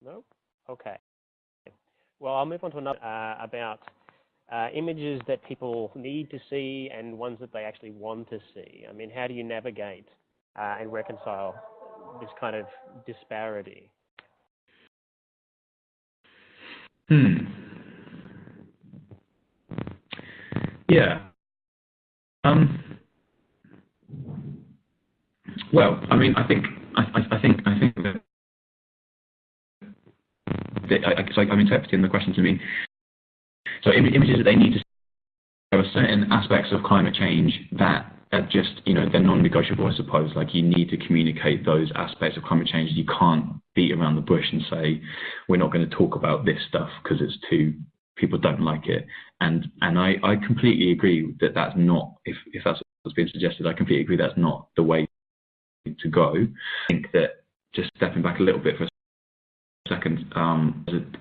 No? Okay. Well, I'll move on to another about images that people need to see and ones that they actually want to see. I mean, how do you navigate and reconcile this kind of disparity? Yeah. Well, I mean, I think that I'm interpreting the question to mean, so images that they need to see, there are certain aspects of climate change that are just, they're non-negotiable, I suppose. Like, you need to communicate those aspects of climate change. You can't beat around the bush and say, we're not going to talk about this stuff because people don't like it. And I completely agree that that's not, if that's what's being suggested, I completely agree that's not the way to go. I think that, just stepping back a little bit for a second,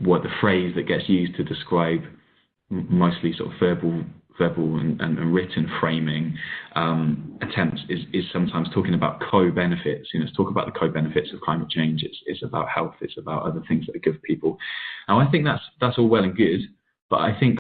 what the phrase that gets used to describe mostly sort of verbal and written framing attempts is sometimes talking about co-benefits. It's talk about the co-benefits of climate change. It's about health. It's about other things that are good for people. Now, I think that's all well and good, but I think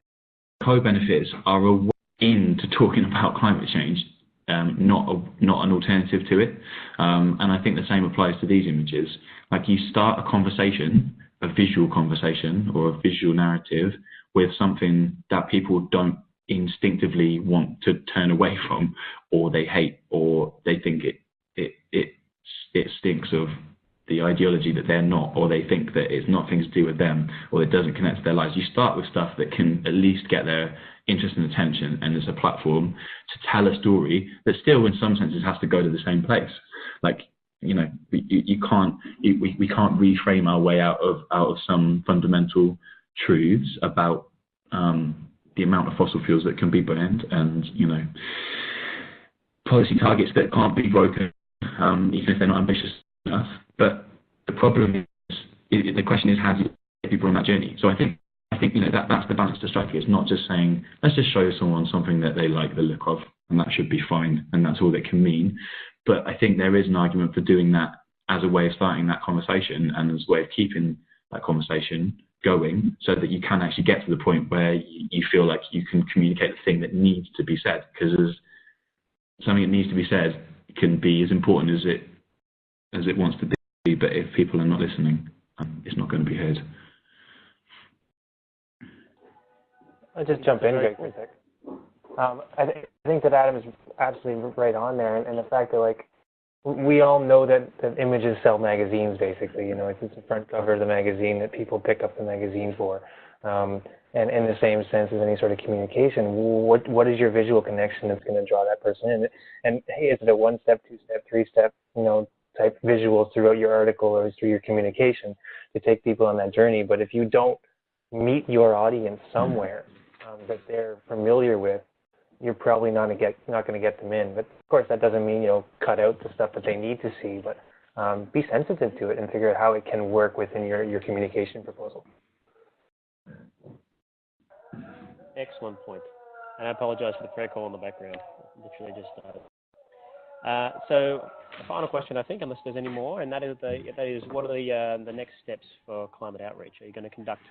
co-benefits are a way into talking about climate change, not an alternative to it. And I think the same applies to these images. Like, you start a conversation, a visual conversation or a visual narrative with something that people don't instinctively want to turn away from, or they hate, or they think it stinks of the ideology that they're not, or they think that it's nothing to do with them, or it doesn't connect to their lives. You start with stuff that can at least get their interest and attention, and there's a platform to tell a story that still, in some senses, has to go to the same place. Like, we can't reframe our way out of some fundamental truths about the amount of fossil fuels that can be burned, and policy targets that can't be broken, even if they're not ambitious enough. But the problem is, the question is, how do you get people on that journey? So I think that's the balance to strike. It's not just saying, let's just show someone something that they like the look of, and that should be fine, and that's all that can mean. But I think there is an argument for doing that as a way of starting that conversation, and as a way of keeping that conversation going, so that you can actually get to the point where you feel like you can communicate the thing that needs to be said. Because something that needs to be said can be as important as it wants to be, but if people are not listening, it's not going to be heard. I'll just jump in, Greg, for a sec. I think that Adam is absolutely right on there, and the fact that, like, we all know that images sell magazines, basically. It's the front cover of the magazine that people pick up the magazine for. And in the same sense as any sort of communication, what is your visual connection that's going to draw that person in? And hey, is it a 1-step, 2-step, 3-step, type visual throughout your article or through your communication to take people on that journey? But if you don't meet your audience somewhere that they're familiar with, you're probably not going to get them in. But of course, that doesn't mean cut out the stuff that they need to see, but be sensitive to it and figure out how it can work within your communication proposal. Excellent point. And I apologize for the prayer call in the background. Literally just started. So the final question, I think, unless there's any more, and that is what are the next steps for climate outreach? Are you going to conduct